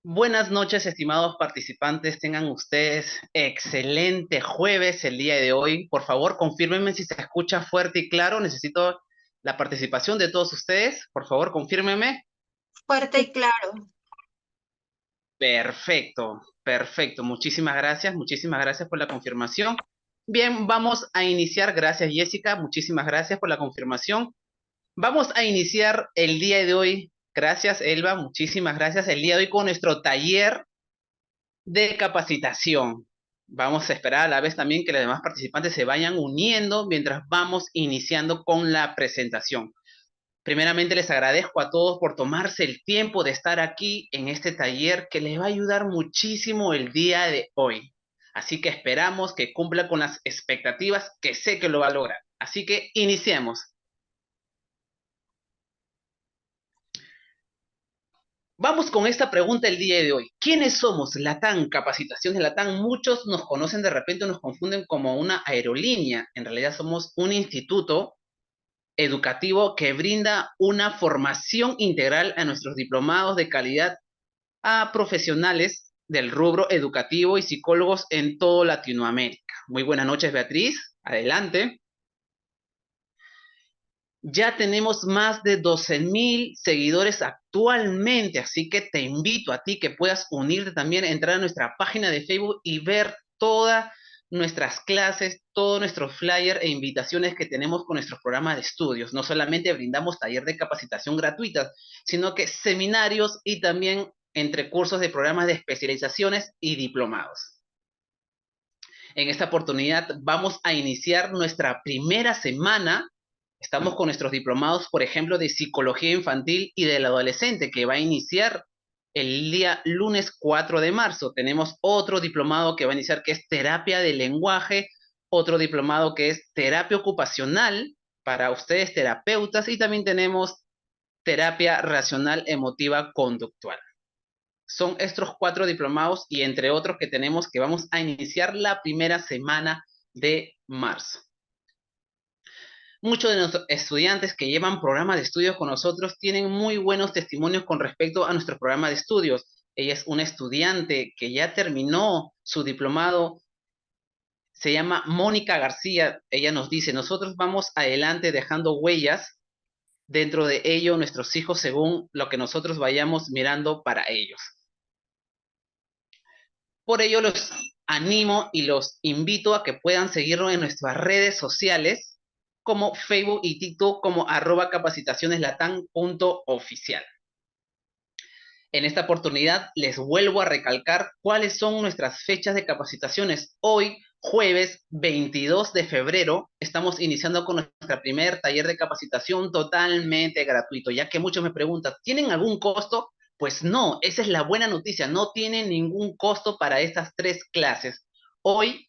Buenas noches, estimados participantes. Tengan ustedes excelente jueves el día de hoy. Por favor, confírmenme si se escucha fuerte y claro. Necesito la participación de todos ustedes. Por favor, confírmenme. Fuerte y claro. Perfecto, perfecto. Muchísimas gracias por la confirmación. Bien, vamos a iniciar. Gracias, Jessica. Muchísimas gracias por la confirmación. Vamos a iniciar el día de hoy. Gracias, Elba. Muchísimas gracias. El día de hoy con nuestro taller de capacitación. Vamos a esperar a la vez también que los demás participantes se vayan uniendo mientras vamos iniciando con la presentación. Primeramente les agradezco a todos por tomarse el tiempo de estar aquí en este taller que les va a ayudar muchísimo el día de hoy. Así que esperamos que cumpla con las expectativas, que sé que lo va a lograr. Así que iniciemos. Vamos con esta pregunta el día de hoy. ¿Quiénes somos? Latam, Capacitaciones Latam. Muchos nos conocen de repente, nos confunden como una aerolínea. En realidad somos un instituto educativo que brinda una formación integral a nuestros diplomados de calidad a profesionales del rubro educativo y psicólogos en toda Latinoamérica. Muy buenas noches, Beatriz. Adelante. Ya tenemos más de 12,000 seguidores actualmente, así que te invito a ti que puedas unirte también, entrar a nuestra página de Facebook y ver todas nuestras clases, todos nuestros flyers e invitaciones que tenemos con nuestros programas de estudios. No solamente brindamos taller de capacitación gratuitas, sino que seminarios y también entre cursos de programas de especializaciones y diplomados. En esta oportunidad vamos a iniciar nuestra primera semana. Estamos con nuestros diplomados, por ejemplo, de psicología infantil y del adolescente, que va a iniciar el día lunes 4 de marzo. Tenemos otro diplomado que va a iniciar, que es terapia del lenguaje, otro diplomado que es terapia ocupacional para ustedes terapeutas, y también tenemos terapia racional emotiva conductual. Son estos 4 diplomados y entre otros que tenemos, que vamos a iniciar la primera semana de marzo. Muchos de nuestros estudiantes que llevan programas de estudios con nosotros tienen muy buenos testimonios con respecto a nuestro programa de estudios. Ella es una estudiante que ya terminó su diplomado, se llama Mónica García. Ella nos dice: nosotros vamos adelante dejando huellas, dentro de ello nuestros hijos, según lo que nosotros vayamos mirando para ellos. Por ello los animo y los invito a que puedan seguirnos en nuestras redes sociales como Facebook y TikTok como @capacitacioneslatam.oficial. En esta oportunidad les vuelvo a recalcar cuáles son nuestras fechas de capacitaciones. Hoy, jueves 22 de febrero, estamos iniciando con nuestro primer taller de capacitación totalmente gratuito, ya que muchos me preguntan, ¿tienen algún costo? Pues no, esa es la buena noticia, no tienen ningún costo para estas 3 clases. Hoy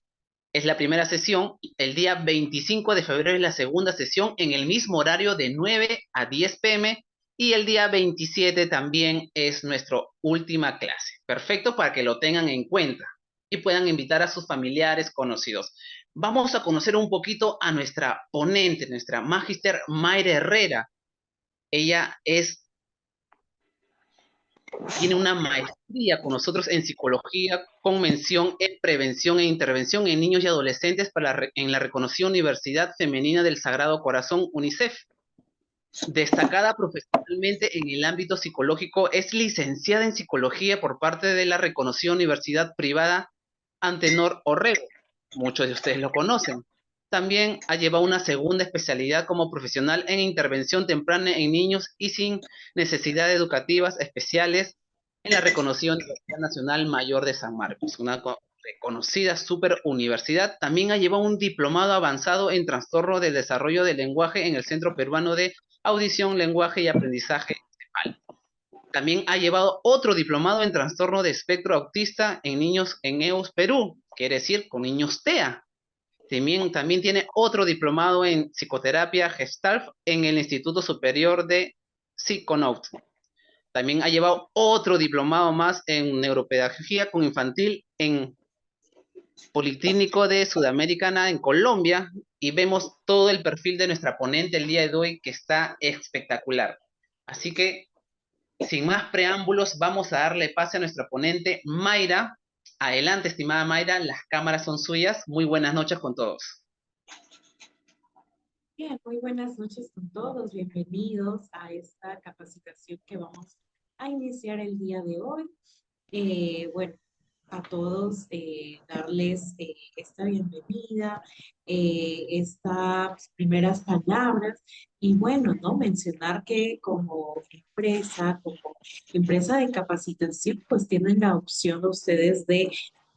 es la primera sesión, el día 25 de febrero es la segunda sesión en el mismo horario de 9 a 10 pm, y el día 27 también es nuestra última clase. Perfecto, para que lo tengan en cuenta y puedan invitar a sus familiares, conocidos. Vamos a conocer un poquito a nuestra ponente, nuestra Magister Mayra Herrera. Ella tiene una maestría con nosotros en psicología con mención en prevención e intervención en niños y adolescentes en la reconocida Universidad Femenina del Sagrado Corazón, UNICEF. Destacada profesionalmente en el ámbito psicológico, es licenciada en psicología por parte de la reconocida Universidad Privada Antenor Orrego. Muchos de ustedes lo conocen. También ha llevado una segunda especialidad como profesional en intervención temprana en niños y sin necesidades educativas especiales en la reconocida Universidad Nacional Mayor de San Marcos, una reconocida super universidad. También ha llevado un diplomado avanzado en trastorno del desarrollo del lenguaje en el Centro Peruano de Audición, Lenguaje y Aprendizaje. También ha llevado otro diplomado en trastorno de espectro autista en niños en EUS Perú, quiere decir con niños TEA. También tiene otro diplomado en psicoterapia Gestalt en el Instituto Superior de Psiconaut. También ha llevado otro diplomado más en neuropedagogía con infantil en Politécnico de Sudamericana en Colombia, y vemos todo el perfil de nuestra ponente el día de hoy, que está espectacular. Así que Sin más preámbulos, vamos a darle pase a nuestra ponente Mayra. Adelante, estimada Mayra, las cámaras son suyas. Muy buenas noches con todos. Bien, muy buenas noches con todos. Bienvenidos a esta capacitación que vamos a iniciar el día de hoy. Bueno, a todos darles esta bienvenida, estas primeras palabras y bueno, ¿no? Mencionar que como empresa de capacitación, pues tienen la opción ustedes de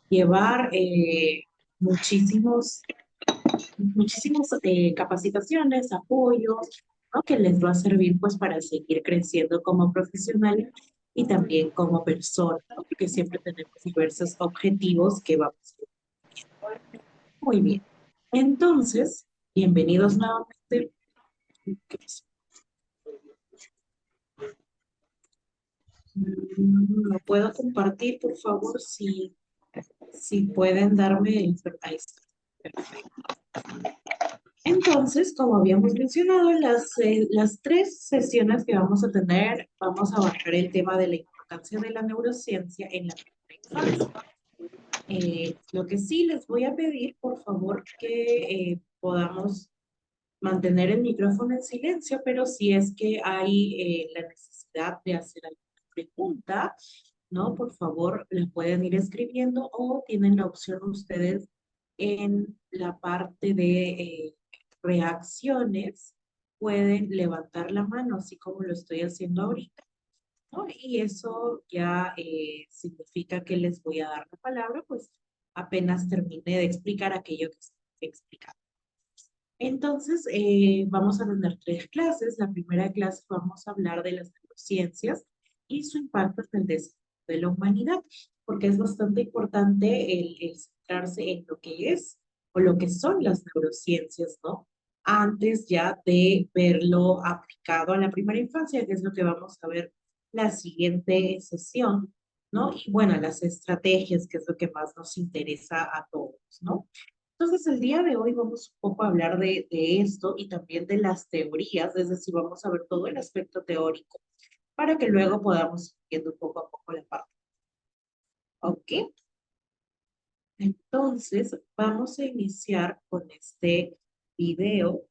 llevar muchísimas capacitaciones, apoyos, ¿no? Que les va a servir pues para seguir creciendo como profesionales y también como personas, ¿no? Porque siempre tenemos diversos objetivos que vamos a ver. Muy bien. Entonces, bienvenidos nuevamente. ¿Lo puedo compartir, por favor? Si pueden darme el... Ahí está. Perfecto. Entonces, como habíamos mencionado, las 3 sesiones que vamos a tener, vamos a abarcar el tema de la importancia de la neurociencia en la primera infancia. Lo que sí les voy a pedir, por favor, que podamos mantener el micrófono en silencio, pero si es que hay la necesidad de hacer alguna pregunta, ¿no? Por favor, la pueden ir escribiendo o tienen la opción ustedes en la parte de reacciones, pueden levantar la mano, así como lo estoy haciendo ahorita, ¿no? Y eso ya significa que les voy a dar la palabra, pues apenas termine de explicar aquello que estoy explicando. Entonces, vamos a tener 3 clases. La primera clase vamos a hablar de las neurociencias y su impacto en el desarrollo de la humanidad, porque es bastante importante el centrarse en lo que es o lo que son las neurociencias, ¿no? Antes ya de verlo aplicado a la primera infancia, que es lo que vamos a ver la siguiente sesión, ¿no? Y bueno, las estrategias, que es lo que más nos interesa a todos, ¿no? Entonces, el día de hoy vamos un poco a hablar de esto y también de las teorías, es decir, vamos a ver todo el aspecto teórico para que luego podamos ir viendo poco a poco la parte. ¿Ok? Entonces, vamos a iniciar con este video.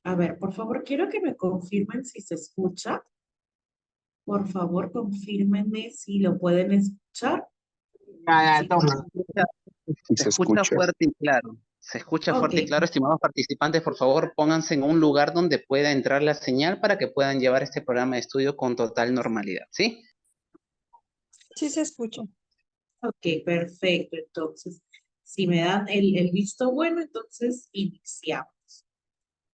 A ver, por favor, quiero que me confirmen si se escucha. Por favor, confírmenme si lo pueden escuchar. Toma. Sí Se se escucha escucha. fuerte y claro. Se escucha fuerte y Ok. claro, estimados participantes, por favor, pónganse en un lugar donde pueda entrar la señal para que puedan llevar este programa de estudio con total normalidad, ¿sí? Sí se escucha. Ok, perfecto. Entonces, si me dan el visto bueno, entonces iniciamos.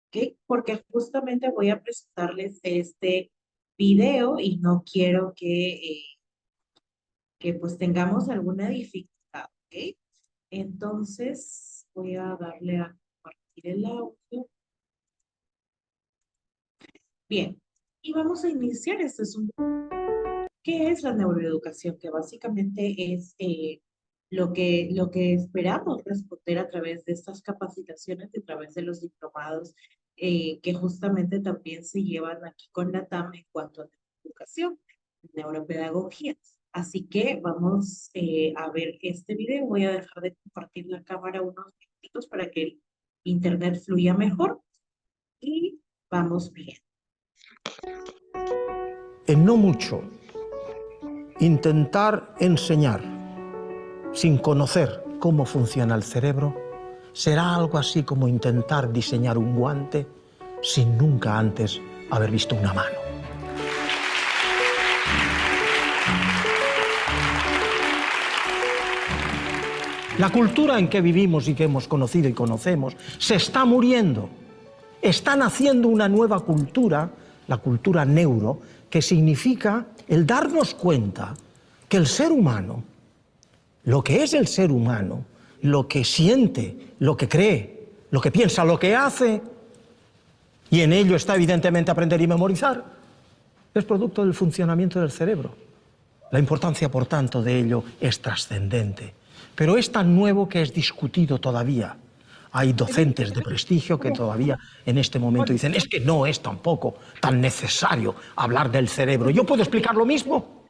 ¿Ok? Porque justamente voy a presentarles este video y no quiero que pues tengamos alguna dificultad. ¿Ok? Entonces, voy a darle a compartir el audio. Bien, y vamos a iniciar. Este es ¿qué es la neuroeducación? Que básicamente es lo que esperamos responder a través de estas capacitaciones y a través de los diplomados que justamente también se llevan aquí con la TAM en cuanto a educación, neuropedagogía. Así que vamos a ver este video. Voy a dejar de compartir la cámara unos minutitos para que el internet fluya mejor y vamos bien. En no mucho, intentar enseñar sin conocer cómo funciona el cerebro será algo así como intentar diseñar un guante sin nunca antes haber visto una mano. La cultura en que vivimos y que hemos conocido y conocemos se está muriendo. Está naciendo una nueva cultura, la cultura neuro, que significa el darnos cuenta que el ser humano, lo que es el ser humano, lo que siente, lo que cree, lo que piensa, lo que hace, y en ello está evidentemente aprender y memorizar, es producto del funcionamiento del cerebro. La importancia, por tanto, de ello es trascendente, pero es tan nuevo que es discutido todavía. Hay docentes de prestigio que todavía en este momento dicen, es que no es tampoco tan necesario hablar del cerebro. Yo puedo explicar lo mismo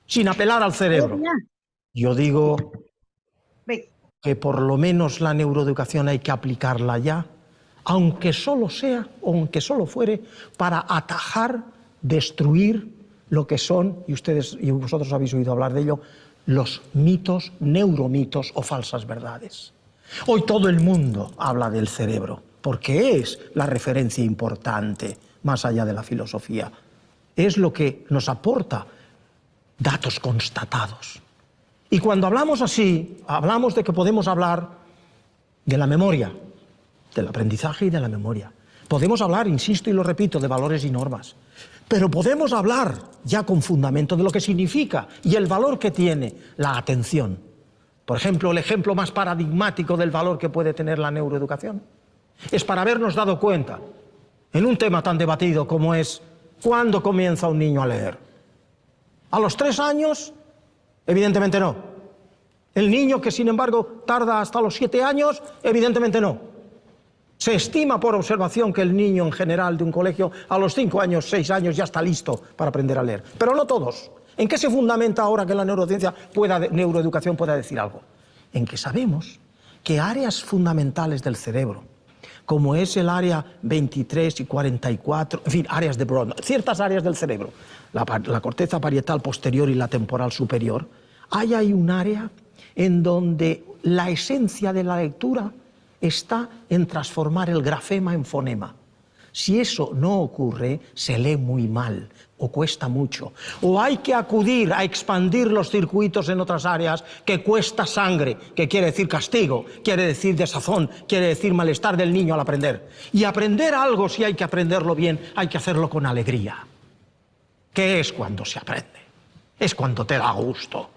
sin apelar al cerebro. Yo digo que por lo menos la neuroeducación hay que aplicarla ya, aunque solo sea, o aunque solo fuere, para atajar, destruir lo que son, y ustedes y vosotros habéis oído hablar de ello, los mitos, neuromitos o falsas verdades. Hoy todo el mundo habla del cerebro, porque es la referencia importante, más allá de la filosofía. Es lo que nos aporta datos constatados. Y cuando hablamos así, hablamos de que podemos hablar de la memoria, del aprendizaje y de la memoria. Podemos hablar, insisto y lo repito, de valores y normas. Pero podemos hablar ya con fundamento de lo que significa y el valor que tiene la atención. Por ejemplo, el ejemplo más paradigmático del valor que puede tener la neuroeducación es para habernos dado cuenta, en un tema tan debatido como es ¿cuándo comienza un niño a leer? ¿A los 3 años? Evidentemente no. El niño que, sin embargo, tarda hasta los 7 años, evidentemente no. Se estima por observación que el niño en general de un colegio a los 5 años, 6 años ya está listo para aprender a leer. Pero no todos. ¿En qué se fundamenta ahora que la neuroeducación pueda decir algo? En que sabemos que áreas fundamentales del cerebro, como es el área 23 y 44, en fin, áreas de Broad, ciertas áreas del cerebro, la corteza parietal posterior y la temporal superior, hay un área en donde la esencia de la lectura está en transformar el grafema en fonema. Si eso no ocurre, se lee muy mal o cuesta mucho. O hay que acudir a expandir los circuitos en otras áreas que cuesta sangre, que quiere decir castigo, quiere decir desazón, quiere decir malestar del niño al aprender. Y aprender algo, si hay que aprenderlo bien, hay que hacerlo con alegría. ¿Qué es cuando se aprende? Es cuando te da gusto.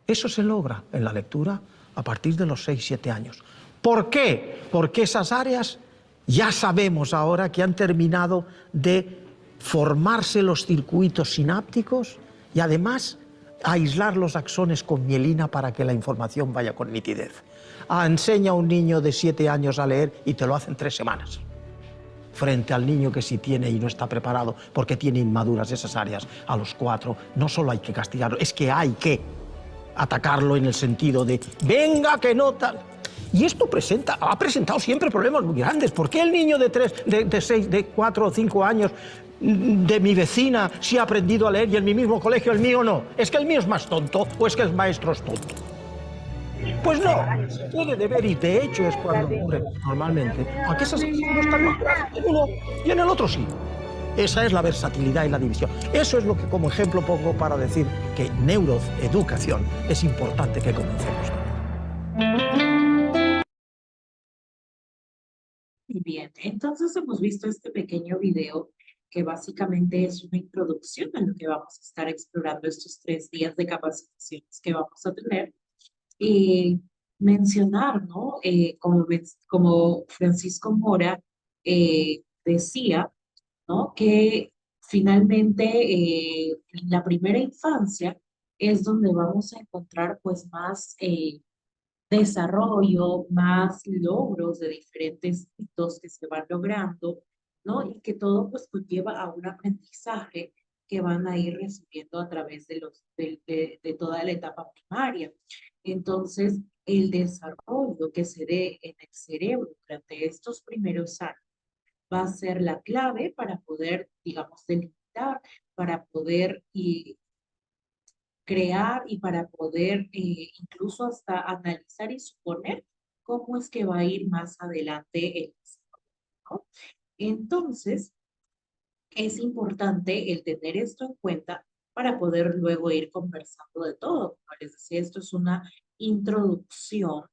Eso se logra en la lectura a partir de los 6-7 años. ¿Por qué? Porque esas áreas ya sabemos ahora que han terminado de formarse los circuitos sinápticos y además aislar los axones con mielina para que la información vaya con nitidez. Enseña a un niño de 7 años a leer y te lo hace en 3 semanas. Frente al niño que sí tiene y no está preparado porque tiene inmaduras esas áreas a los 4, no solo hay que castigarlo, es que hay que atacarlo en el sentido de venga que no tal. Y esto ha presentado siempre problemas muy grandes. ¿Por qué el niño de 4 o 5 años de mi vecina sí ha aprendido a leer y en mi mismo colegio el mío no? ¿Es que el mío es más tonto o es que el maestro es tonto? Pues no, puede deber y de hecho es cuando ocurre normalmente. Aunque esas no están en uno y en el otro sí. Esa es la versatilidad y la división. Eso es lo que como ejemplo pongo para decir que neuroeducación es importante que comencemos. Bien, entonces hemos visto este pequeño video que básicamente es una introducción a lo que vamos a estar explorando estos 3 días de capacitaciones que vamos a tener. Y mencionar, ¿no? Como Francisco Mora decía, ¿no? Que finalmente en la primera infancia es donde vamos a encontrar pues más desarrollo, más logros de diferentes hitos que se van logrando, ¿no? Y que todo pues conlleva a un aprendizaje que van a ir recibiendo a través de toda la etapa primaria. Entonces, el desarrollo que se dé en el cerebro durante estos primeros años va a ser la clave para poder, digamos, delimitar, para poder crear y para poder incluso hasta analizar y suponer cómo es que va a ir más adelante el desarrollo, ¿no? Entonces, es importante el tener esto en cuenta para poder luego ir conversando de todo. Como les decía, esto es una introducción,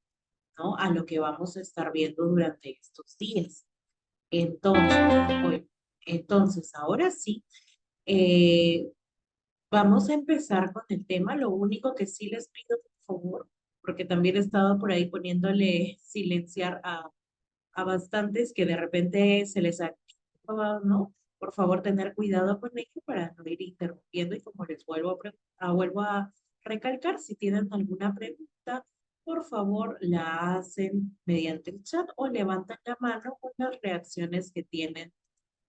¿no? A lo que vamos a estar viendo durante estos días. Entonces, ahora sí, vamos a empezar con el tema. Lo único que sí les pido, por favor, porque también he estado por ahí poniéndole silenciar a bastantes que de repente se les ha, ¿no? Por favor, tener cuidado con ello para no ir interrumpiendo y como les vuelvo a recalcar, si tienen alguna pregunta, por por favor la hacen mediante el chat o levantan la mano con las reacciones que tienen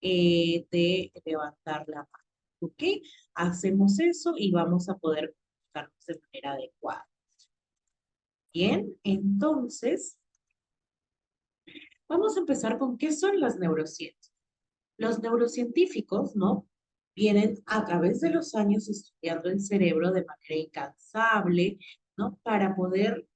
de levantar la mano. ¿Ok? Hacemos eso y vamos a poder comunicarnos de manera adecuada. Bien, entonces, vamos a empezar con qué son las neurociencias. Los neurocientíficos, ¿no? Vienen a través de los años estudiando el cerebro de manera incansable, ¿no? Para poder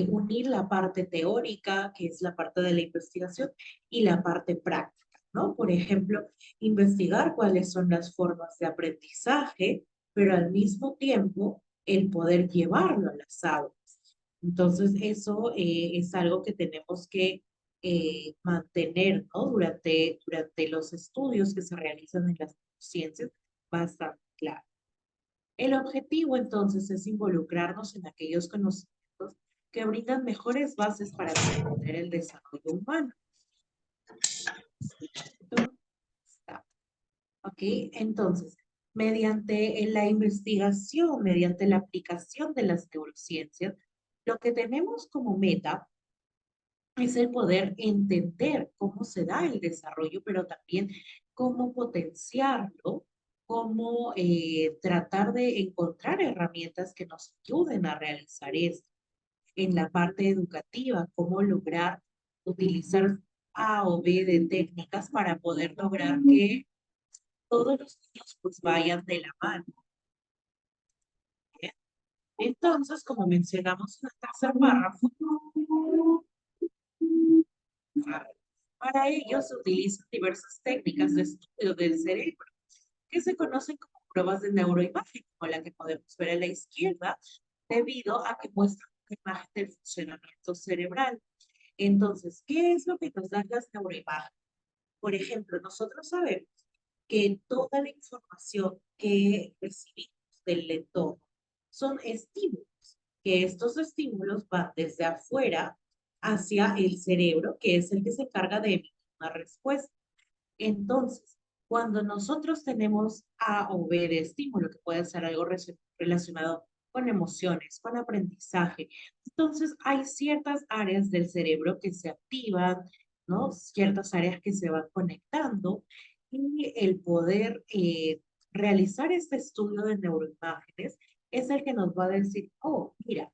unir la parte teórica, que es la parte de la investigación, y la parte práctica, ¿no? Por ejemplo, investigar cuáles son las formas de aprendizaje, pero al mismo tiempo el poder llevarlo a las aulas. Entonces, eso es algo que tenemos que mantener, ¿no? Durante los estudios que se realizan en las ciencias, bastante claro. El objetivo, entonces, es involucrarnos en aquellos conocimientos que brindan mejores bases para comprender el desarrollo humano. ¿Ok? Entonces, mediante la investigación, mediante la aplicación de las neurociencias, lo que tenemos como meta es el poder entender cómo se da el desarrollo, pero también cómo potenciarlo, cómo tratar de encontrar herramientas que nos ayuden a realizar esto. En la parte educativa, cómo lograr utilizar A o B de técnicas para poder lograr que todos los niños pues vayan de la mano. ¿Bien? Entonces, como mencionamos en el tercer párrafo, para ello se utilizan diversas técnicas de estudio del cerebro que se conocen como pruebas de neuroimagen, como la que podemos ver a la izquierda, debido a que muestran una imagen del funcionamiento cerebral. Entonces, ¿qué es lo que nos dan las neuroimágenes? Por ejemplo, nosotros sabemos que toda la información que recibimos del entorno son estímulos, que estos estímulos van desde afuera hacia el cerebro, que es el que se encarga de emitir una respuesta. Entonces, cuando nosotros tenemos A o B de estímulo, que puede ser algo relacionado con emociones, con aprendizaje, entonces hay ciertas áreas del cerebro que se activan, ¿no? Ciertas áreas que se van conectando y el poder realizar este estudio de neuroimágenes es el que nos va a decir, oh, mira,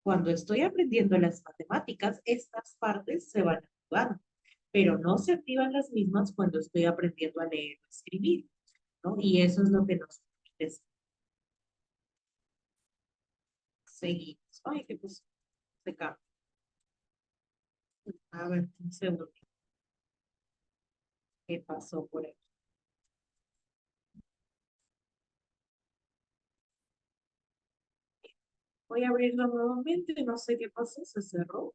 cuando estoy aprendiendo las matemáticas, estas partes se van activando, pero no se activan las mismas cuando estoy aprendiendo a leer o escribir, ¿no? Y eso es lo que nos permite seguir. Ay, que pues se cambia. A ver, un segundo. ¿Qué pasó por aquí? Voy a abrirlo nuevamente, no sé qué pasó, se cerró.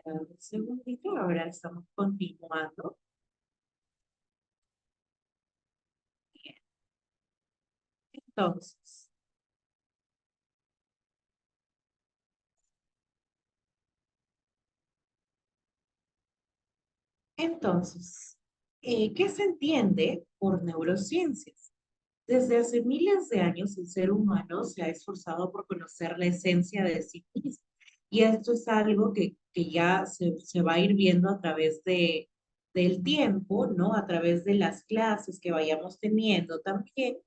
Un segundito, ahora estamos continuando. Bien. Entonces, ¿qué se entiende por neurociencias? Desde hace miles de años el ser humano se ha esforzado por conocer la esencia de sí mismo. Y esto es algo que ya se va a ir viendo a través del tiempo, ¿no? A través de las clases que vayamos teniendo también,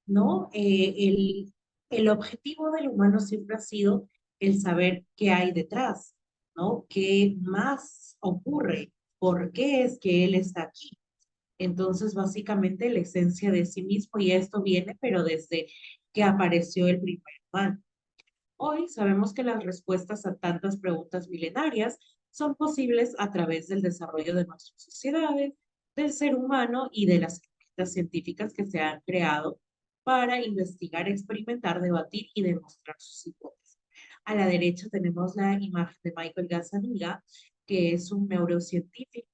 ¿no? El objetivo del humano siempre ha sido el saber qué hay detrás, ¿no? ¿Qué más ocurre? ¿Por qué es que él está aquí? Entonces, básicamente, la esencia de sí mismo, y esto viene, pero desde que apareció el primer humano. Hoy sabemos que las respuestas a tantas preguntas milenarias son posibles a través del desarrollo de nuestras sociedades, del ser humano y de las herramientas científicas que se han creado para investigar, experimentar, debatir y demostrar sus hipótesis. A la derecha tenemos la imagen de Michael Gazzaniga, que es un neurocientífico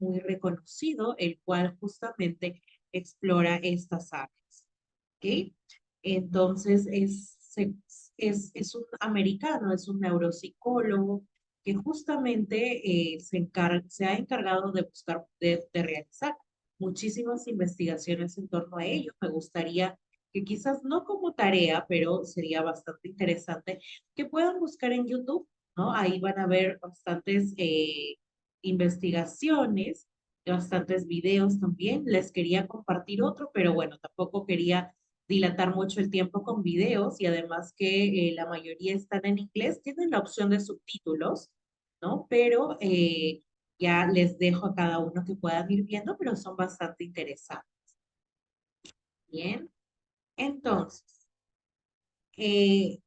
muy reconocido, el cual justamente explora estas áreas. ¿Ok? Entonces, es un americano, es un neuropsicólogo que justamente se ha encargado de buscar, de realizar muchísimas investigaciones en torno a ello. Me gustaría que quizás no como tarea, pero sería bastante interesante que puedan buscar en YouTube, ¿no? Ahí van a ver bastantes investigaciones, bastantes videos también. Les quería compartir otro, pero bueno, tampoco quería dilatar mucho el tiempo con videos y además que la mayoría están en inglés, tienen la opción de subtítulos, ¿no? Pero ya les dejo a cada uno que puedan ir viendo, pero son bastante interesantes. Bien, entonces,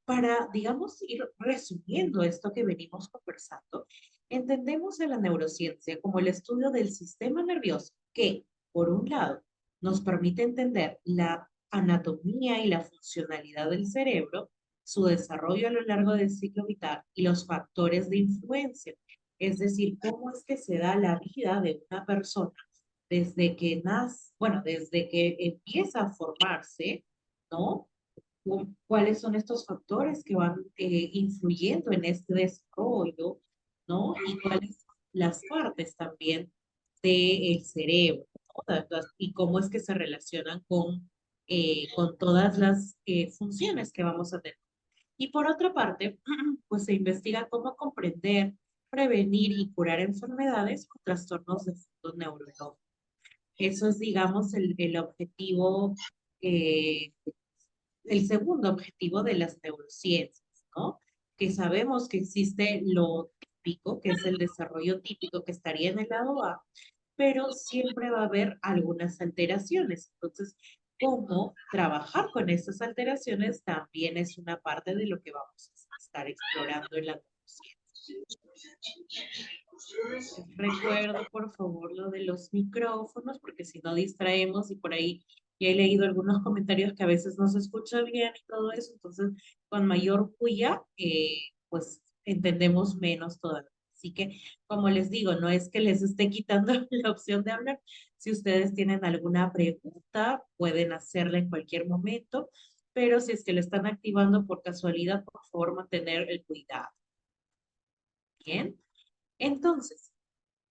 para, digamos, ir resumiendo esto que venimos conversando, entendemos a la neurociencia como el estudio del sistema nervioso que, por un lado, nos permite entender la anatomía y la funcionalidad del cerebro, su desarrollo a lo largo del ciclo vital y los factores de influencia, es decir, cómo es que se da la vida de una persona desde que nace, bueno, desde que empieza a formarse, ¿no? Cuáles son estos factores que van influyendo en este desarrollo, ¿no? Y cuáles son las partes también del cerebro, ¿no? Y cómo es que se relacionan con todas las funciones que vamos a tener. Y por otra parte, pues se investiga cómo comprender, prevenir y curar enfermedades o trastornos de fondo neurológico. Eso es, digamos, el objetivo el segundo objetivo de las neurociencias, ¿no? Que sabemos que existe lo típico, que es el desarrollo típico que estaría en el lado A, pero siempre va a haber algunas alteraciones. Entonces, cómo trabajar con esas alteraciones también es una parte de lo que vamos a estar explorando en la neurociencia. Recuerdo, por favor, lo de los micrófonos, porque si no distraemos y por ahí ya he leído algunos comentarios que a veces no se escucha bien y todo eso, entonces con mayor bulla, pues entendemos menos todavía. Así que, como les digo, no es que les esté quitando la opción de hablar. Si ustedes tienen alguna pregunta, pueden hacerla en cualquier momento, pero si es que lo están activando por casualidad, por favor, mantener el cuidado. Bien, entonces,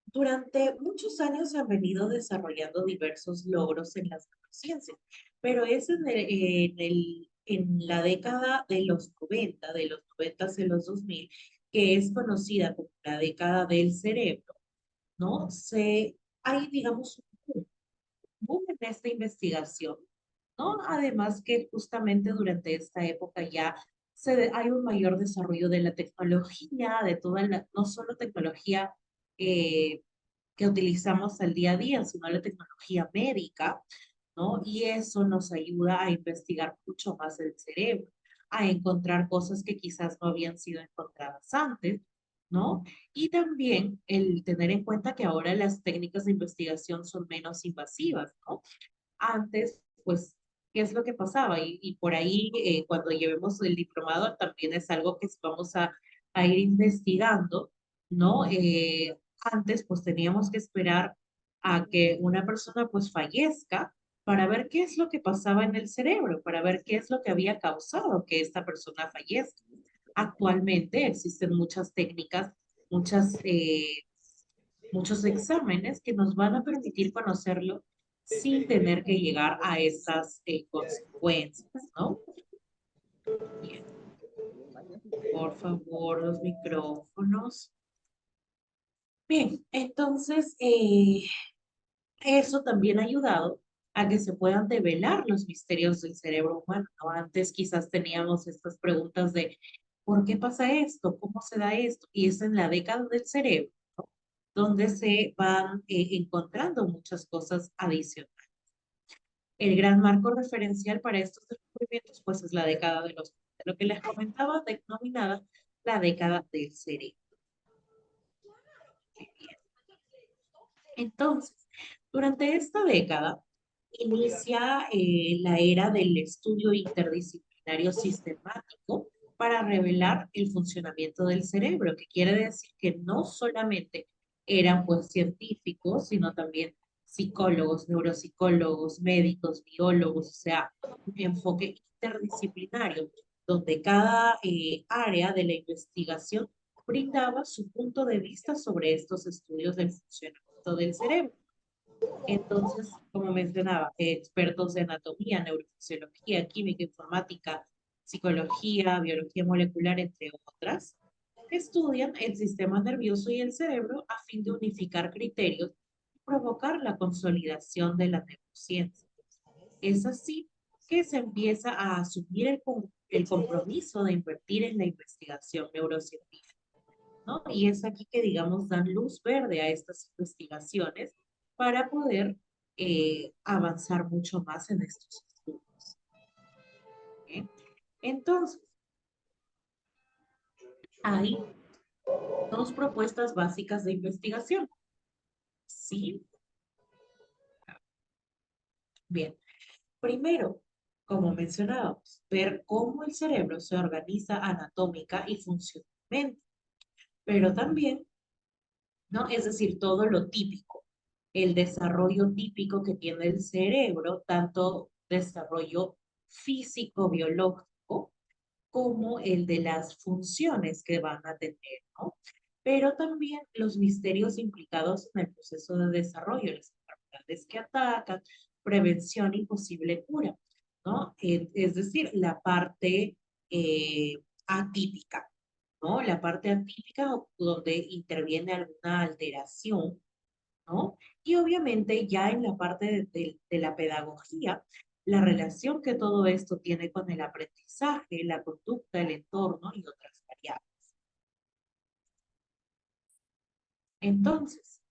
durante muchos años se han venido desarrollando diversos logros en las neurociencias, pero es en la década de los 90, de los 90 a los 2000, que es conocida como la década del cerebro, ¿no? Hay, digamos, un boom en esta investigación, ¿no? Además que justamente durante esta época ya hay un mayor desarrollo de la tecnología, de toda la, no solo tecnología eh, que utilizamos al día a día, sino la tecnología médica, ¿no? Y eso nos ayuda a investigar mucho más el cerebro, a encontrar cosas que quizás no habían sido encontradas antes, ¿no? Y también el tener en cuenta que ahora las técnicas de investigación son menos invasivas, ¿no? Antes, pues, ¿qué es lo que pasaba? Y por ahí, cuando llevemos el diplomado, también es algo que vamos a ir investigando, ¿no? Antes, pues, teníamos que esperar a que una persona, pues, fallezca para ver qué es lo que pasaba en el cerebro, para ver qué es lo que había causado que esta persona fallezca. Actualmente existen muchas técnicas, muchas, muchos exámenes que nos van a permitir conocerlo sin tener que llegar a esas consecuencias, ¿no? Bien. Por favor, los micrófonos. Bien, entonces, eso también ha ayudado a que se puedan develar los misterios del cerebro humano, ¿no? Antes quizás teníamos estas preguntas de ¿por qué pasa esto? ¿Cómo se da esto? Y es en la década del cerebro, ¿no? Donde se van encontrando muchas cosas adicionales. El gran marco referencial para estos descubrimientos, pues, es la década de los 90, lo que les comentaba, denominada la década del cerebro. Entonces, durante esta década inicia la era del estudio interdisciplinario sistemático para revelar el funcionamiento del cerebro, que quiere decir que no solamente eran pues científicos, sino también psicólogos, neuropsicólogos, médicos, biólogos, o sea, un enfoque interdisciplinario, donde cada área de la investigación brindaba su punto de vista sobre estos estudios del funcionamiento del cerebro. Entonces, como mencionaba, expertos de anatomía, neurofisiología, química, informática, psicología, biología molecular, entre otras, estudian el sistema nervioso y el cerebro a fin de unificar criterios y provocar la consolidación de la neurociencia. Es así que se empieza a asumir el compromiso de invertir en la investigación neurocientífica, ¿no? Y es aquí que, digamos, dan luz verde a estas investigaciones para poder avanzar mucho más en estos estudios. ¿Okay? Entonces, hay dos propuestas básicas de investigación. ¿Sí? Bien. Primero, como mencionábamos, ver cómo el cerebro se organiza anatómica y funcionalmente, pero también, ¿no? Es decir, todo lo típico, el desarrollo típico que tiene el cerebro, tanto desarrollo físico, biológico, como el de las funciones que van a tener, ¿no? Pero también los misterios implicados en el proceso de desarrollo, las enfermedades que atacan, prevención y posible cura, ¿no? Es decir, la parte atípica, ¿no? La parte atípica donde interviene alguna alteración, ¿no? Y obviamente ya en la parte de la pedagogía, la relación que todo esto tiene con el aprendizaje, la conducta, el entorno y otras variables. Entonces,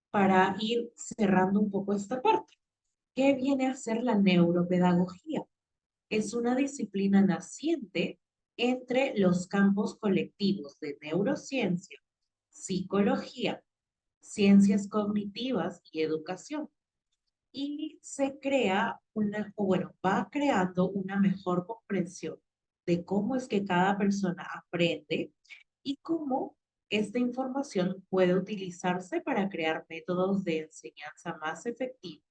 para ir cerrando un poco esta parte, ¿qué viene a ser la neuropedagogía? Es una disciplina naciente entre los campos colectivos de neurociencia, psicología, ciencias cognitivas y educación. Y se crea o bueno, va creando una mejor comprensión de cómo es que cada persona aprende y cómo esta información puede utilizarse para crear métodos de enseñanza más efectivos,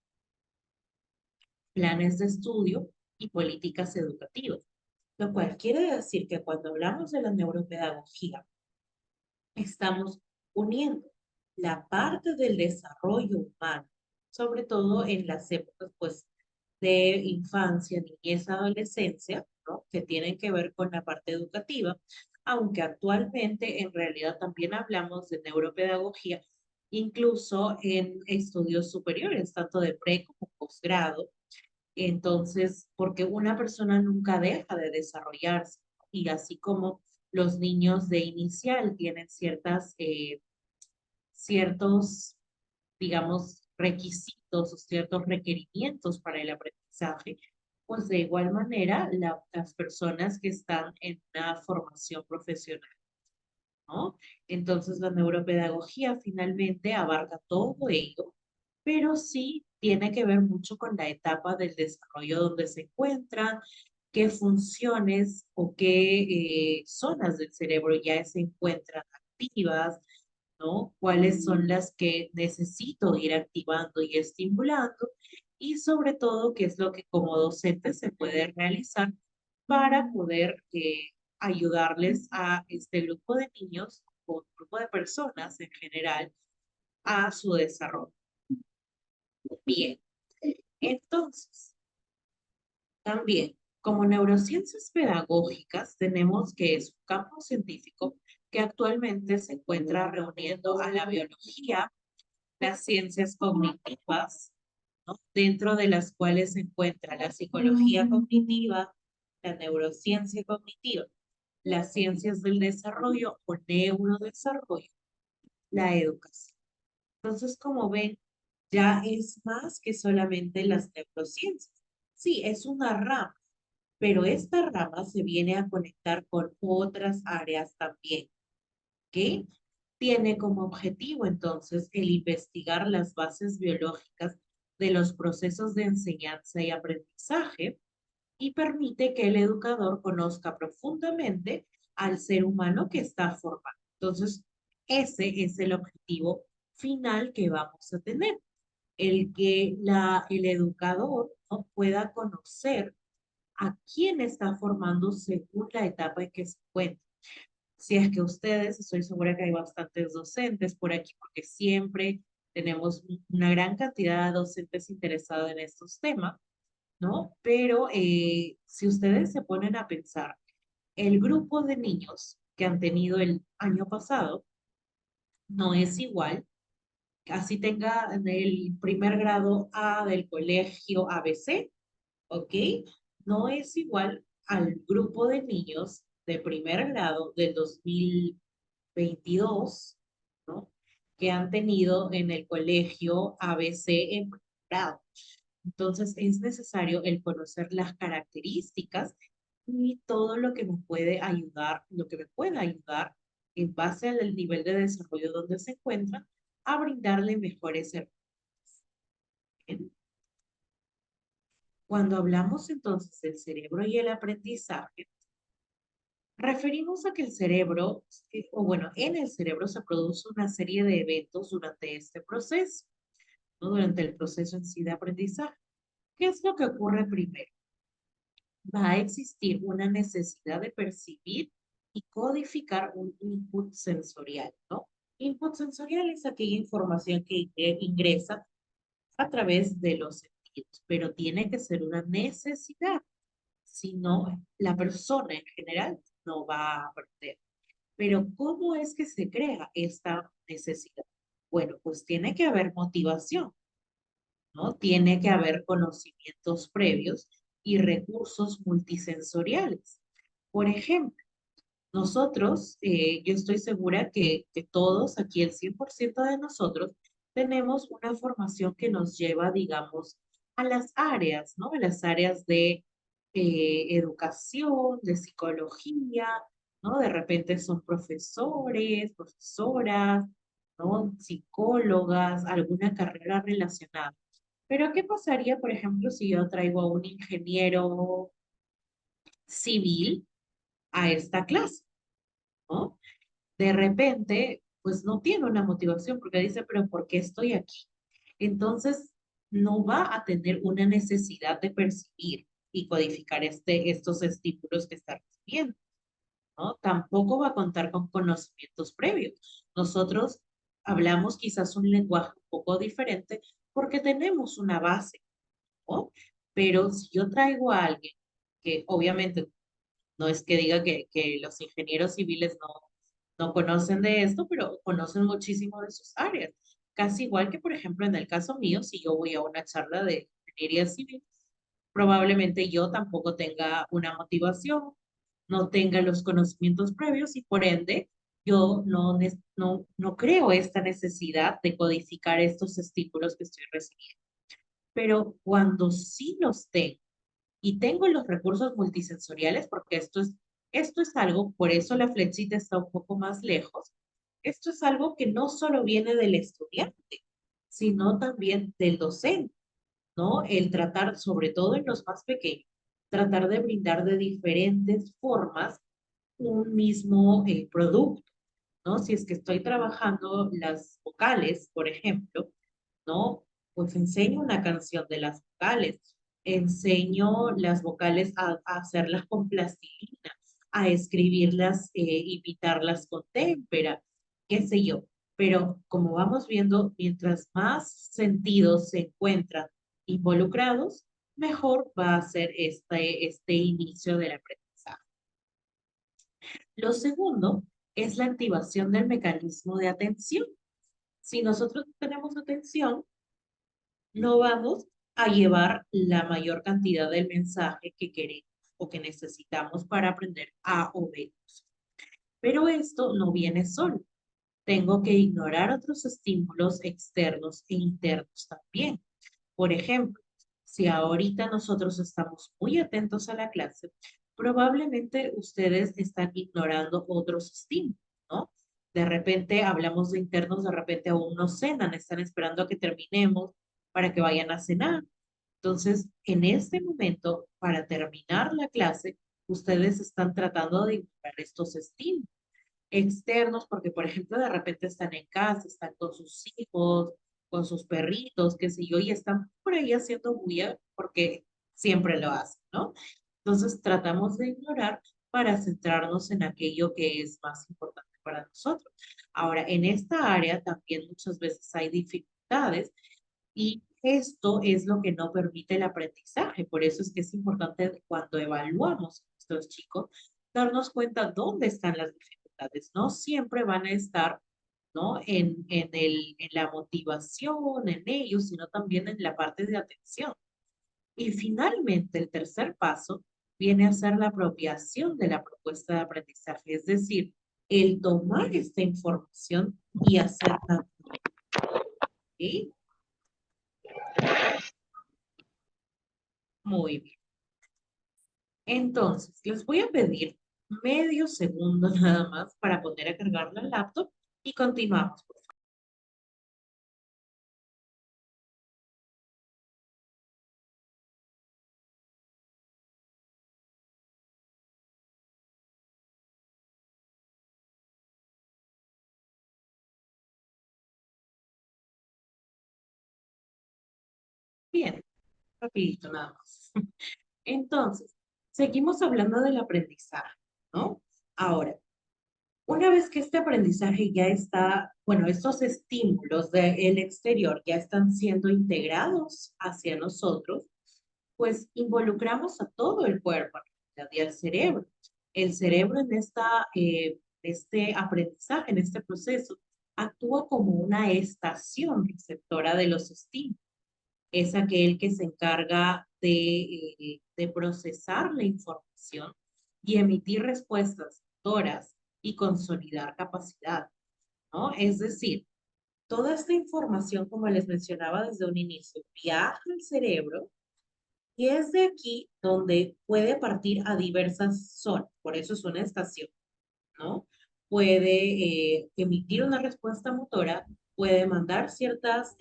planes de estudio y políticas educativas. Lo cual quiere decir que cuando hablamos de la neuropedagogía, estamos uniendo la parte del desarrollo humano, sobre todo en las épocas pues, de infancia, niñez, adolescencia, ¿no? Que tienen que ver con la parte educativa, aunque actualmente en realidad también hablamos de neuropedagogía, incluso en estudios superiores, tanto de pre como posgrado. Entonces, porque una persona nunca deja de desarrollarse y así como los niños de inicial tienen ciertos, digamos, requisitos o ciertos requerimientos para el aprendizaje, pues de igual manera las personas que están en una formación profesional, ¿no? Entonces la neuropedagogía finalmente abarca todo ello, pero sí tiene que ver mucho con la etapa del desarrollo donde se encuentran, qué funciones o qué zonas del cerebro ya se encuentran activas, ¿no? Cuáles son las que necesito ir activando y estimulando y sobre todo qué es lo que como docente se puede realizar para poder ayudarles a este grupo de niños o grupo de personas en general a su desarrollo. Bien, entonces, también como neurociencias pedagógicas tenemos que es un campo científico que actualmente se encuentra reuniendo a la biología, las ciencias cognitivas, ¿no? Dentro de las cuales se encuentra la psicología cognitiva, la neurociencia cognitiva, las ciencias del desarrollo o neurodesarrollo, la educación. Entonces, como ven, ya es más que solamente las neurociencias. Sí, es una rama, pero esta rama se viene a conectar con otras áreas también, ¿ok? Tiene como objetivo entonces el investigar las bases biológicas de los procesos de enseñanza y aprendizaje y permite que el educador conozca profundamente al ser humano que está formando. Entonces, ese es el objetivo final que vamos a tener, el que el educador, ¿no? Pueda conocer a quién está formando según la etapa en que se encuentra. Si es que ustedes, estoy segura que hay bastantes docentes por aquí, porque siempre Tenemos una gran cantidad de docentes interesados en estos temas, ¿no? Pero si ustedes se ponen a pensar, el grupo de niños que han tenido el año pasado no es igual, así tenga en el primer grado A del colegio ABC, ¿ok? No es igual al grupo de niños de primer grado del 2022, ¿no? Que han tenido en el colegio ABC en primer grado. Entonces es necesario el conocer las características y todo lo que me puede ayudar, lo que me pueda ayudar en base al nivel de desarrollo donde se encuentran, a brindarle mejores servicios. Bien. Cuando hablamos entonces del cerebro y el aprendizaje, referimos a que el cerebro, o bueno, en el cerebro se produce una serie de eventos durante este proceso, ¿no? Durante el proceso en sí de aprendizaje. ¿Qué es lo que ocurre primero? Va a existir una necesidad de percibir y codificar un input sensorial, ¿no? Input sensorial es aquella información que ingresa a través de los sentidos, pero tiene que ser una necesidad, si no, la persona en general no va a aprender. Pero ¿cómo es que se crea esta necesidad? Bueno, pues tiene que haber motivación, ¿no? Tiene que haber conocimientos previos y recursos multisensoriales. Por ejemplo, nosotros, yo estoy segura que todos, aquí el 100% de nosotros, tenemos una formación que nos lleva, digamos, a las áreas, ¿no? A las áreas de educación, de psicología, ¿no? De repente son profesores, profesoras, ¿no? Psicólogas, alguna carrera relacionada. Pero ¿qué pasaría, por ejemplo, si yo traigo a un ingeniero civil a esta clase, ¿no? De repente, pues no tiene una motivación porque dice, pero ¿por qué estoy aquí? Entonces, no va a tener una necesidad de percibir y codificar estos estímulos que está recibiendo, ¿no? Tampoco va a contar con conocimientos previos. Nosotros hablamos quizás un lenguaje un poco diferente porque tenemos una base, ¿no? Pero si yo traigo a alguien que obviamente no es que diga que los ingenieros civiles no conocen de esto, pero conocen muchísimo de sus áreas. Casi igual que, por ejemplo, en el caso mío, si yo voy a una charla de ingeniería civil, probablemente yo tampoco tenga una motivación, no tenga los conocimientos previos y por ende yo no creo esta necesidad de codificar estos estímulos que estoy recibiendo. Pero cuando sí los tengo, y tengo los recursos multisensoriales porque esto es algo, por eso la flechita está un poco más lejos. Esto es algo que no solo viene del estudiante, sino también del docente, ¿no? El tratar, sobre todo en los más pequeños, tratar de brindar de diferentes formas un mismo producto, ¿no? Si es que estoy trabajando las vocales, por ejemplo, ¿no? Pues enseño una canción de las vocales, enseño las vocales a hacerlas con plastilina, a escribirlas y pintarlas con témpera, qué sé yo. Pero como vamos viendo, mientras más sentidos se encuentran involucrados, mejor va a ser este inicio del aprendizaje. Lo segundo es la activación del mecanismo de atención. Si nosotros tenemos atención, no vamos a llevar la mayor cantidad del mensaje que queremos o que necesitamos para aprender A o B. Pero esto no viene solo. Tengo que ignorar otros estímulos externos e internos también. Por ejemplo, si ahorita nosotros estamos muy atentos a la clase, probablemente ustedes están ignorando otros estímulos, ¿no? De repente hablamos de internos, de repente aún no cenan, están esperando a que terminemos para que vayan a cenar. Entonces, en este momento, para terminar la clase, ustedes están tratando de ignorar estos estímulos externos, porque por ejemplo de repente están en casa, están con sus hijos, con sus perritos, qué sé yo, y están por ahí haciendo bulla porque siempre lo hacen, ¿no? Entonces tratamos de ignorar para centrarnos en aquello que es más importante para nosotros. Ahora, en esta área también muchas veces hay dificultades dificultades, y esto es lo que no permite el aprendizaje. Por eso es que es importante cuando evaluamos a nuestros chicos, darnos cuenta dónde están las dificultades. No siempre van a estar, ¿no? En la motivación, en ellos, sino también en la parte de atención. Y finalmente, el tercer paso viene a ser la apropiación de la propuesta de aprendizaje, es decir, el tomar esta información y hacerla. ¿Sí? Muy bien. Entonces, les voy a pedir medio segundo nada más para poner a cargar la laptop y continuamos. Bien, rapidito nada más. Entonces, seguimos hablando del aprendizaje, ¿no? Ahora, una vez que este aprendizaje ya está, bueno, estos estímulos del exterior ya están siendo integrados hacia nosotros, pues involucramos a todo el cuerpo y al cerebro. El cerebro en este aprendizaje, en este proceso, actúa como una estación receptora de los estímulos. Es aquel que se encarga de procesar la información y emitir respuestas motoras y consolidar capacidad, ¿no? Es decir, toda esta información, como les mencionaba desde un inicio, viaja al cerebro y es de aquí donde puede partir a diversas zonas, por eso es una estación, ¿no? Puede emitir una respuesta motora, puede mandar ciertas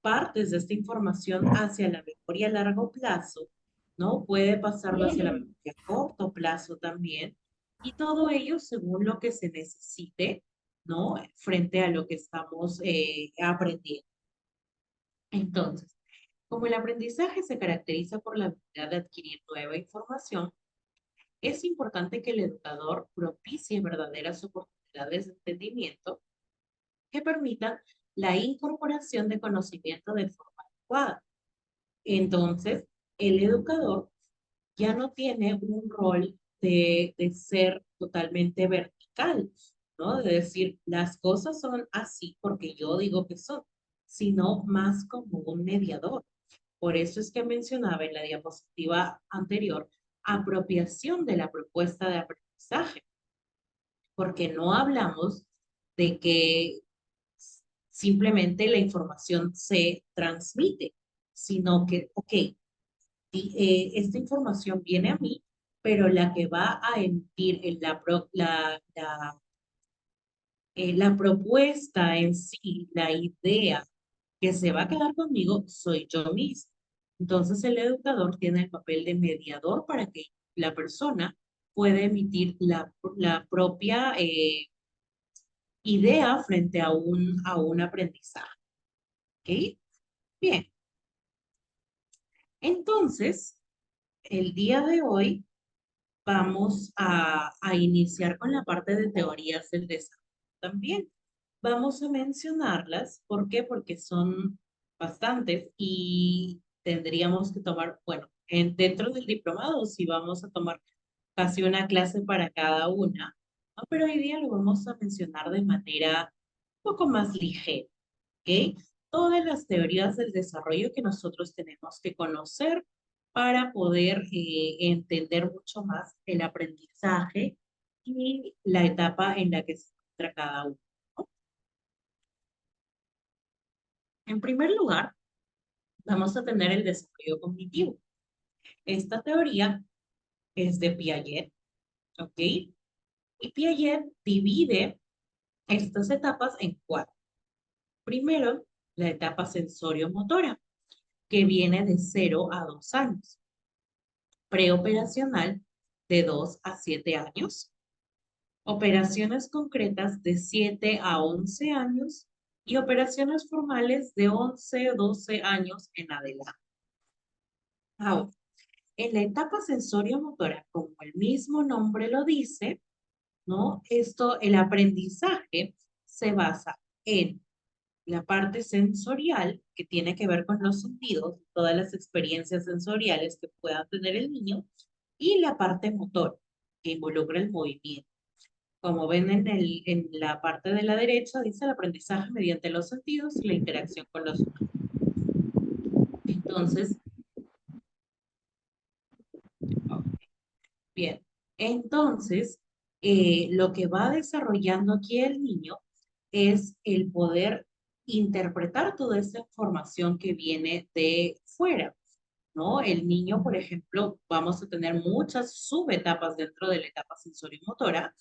partes de esta información hacia la memoria a largo plazo, ¿no? Puede pasarlo hacia la memoria a corto plazo también, y todo ello según lo que se necesite, ¿no? Frente a lo que estamos aprendiendo. Entonces, como el aprendizaje se caracteriza por la habilidad de adquirir nueva información, es importante que el educador propicie verdaderas oportunidades de entendimiento que permitan la incorporación de conocimiento de forma adecuada. Entonces, el educador ya no tiene un rol de ser totalmente vertical, ¿no? De decir, las cosas son así porque yo digo que son, sino más como un mediador. Por eso es que mencionaba en la diapositiva anterior apropiación de la propuesta de aprendizaje, porque no hablamos de que simplemente la información se transmite, sino que, ok, esta información viene a mí, pero la que va a emitir la propuesta en sí, la idea que se va a quedar conmigo, soy yo mismo. Entonces el educador tiene el papel de mediador para que la persona pueda emitir la propia idea frente a un aprendizaje. ¿Ok? Bien. Entonces, el día de hoy vamos a iniciar con la parte de teorías del desarrollo también. Vamos a mencionarlas. ¿Por qué? Porque son bastantes y tendríamos que tomar, bueno, dentro del diplomado sí vamos a tomar casi una clase para cada una, ¿no? Pero hoy día lo vamos a mencionar de manera un poco más ligera, ¿ok? Todas las teorías del desarrollo que nosotros tenemos que conocer para poder entender mucho más el aprendizaje y la etapa en la que se encuentra cada uno, ¿no? En primer lugar, vamos a tener el desarrollo cognitivo. Esta teoría es de Piaget, ¿ok? Y Piaget divide estas etapas en 4. Primero, la etapa sensorio-motora, que viene de 0 a 2 años. Preoperacional, de 2 a 7 años. Operaciones concretas, de 7 a 11 años. Y operaciones formales, de 11 a 12 años en adelante. Ahora, en la etapa sensorio-motora, como el mismo nombre lo dice, ¿no? El aprendizaje se basa en la parte sensorial, que tiene que ver con los sentidos, todas las experiencias sensoriales que pueda tener el niño, y la parte motor, que involucra el movimiento. Como ven en la parte de la derecha, dice el aprendizaje mediante los sentidos y la interacción con los humanos. Entonces, bien, entonces, lo que va desarrollando aquí el niño es el poder interpretar toda esta información que viene de fuera, ¿no? El niño, por ejemplo, vamos a tener muchas subetapas dentro de la etapa sensorimotora,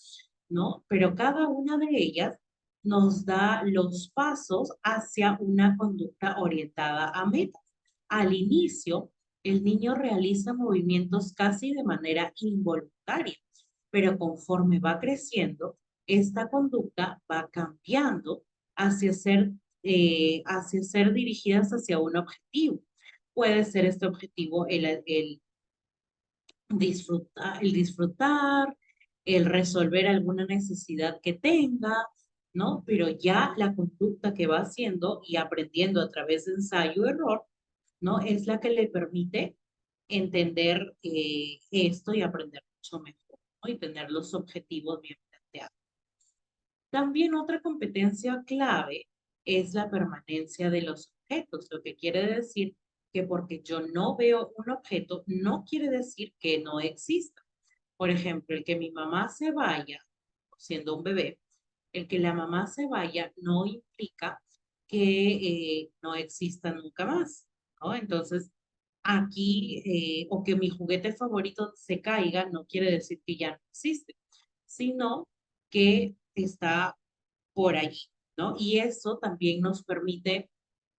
¿no? Pero cada una de ellas nos da los pasos hacia una conducta orientada a metas. Al inicio, el niño realiza movimientos casi de manera involuntaria, pero conforme va creciendo, esta conducta va cambiando hacia ser dirigidas hacia un objetivo. Puede ser este objetivo el disfrutar, el resolver alguna necesidad que tenga, ¿no? Pero ya la conducta que va haciendo y aprendiendo a través de ensayo-error, ¿no? Es la que le permite entender esto y aprender mucho mejor, ¿no? Y tener los objetivos bien planteados. También otra competencia clave es la permanencia de los objetos, lo que quiere decir que porque yo no veo un objeto, no quiere decir que no exista. Por ejemplo, el que mi mamá se vaya, siendo un bebé, el que la mamá se vaya no implica que no exista nunca más, ¿no? Entonces, aquí, o que mi juguete favorito se caiga, no quiere decir que ya no existe, sino que está por allí, ¿no? Y eso también nos permite,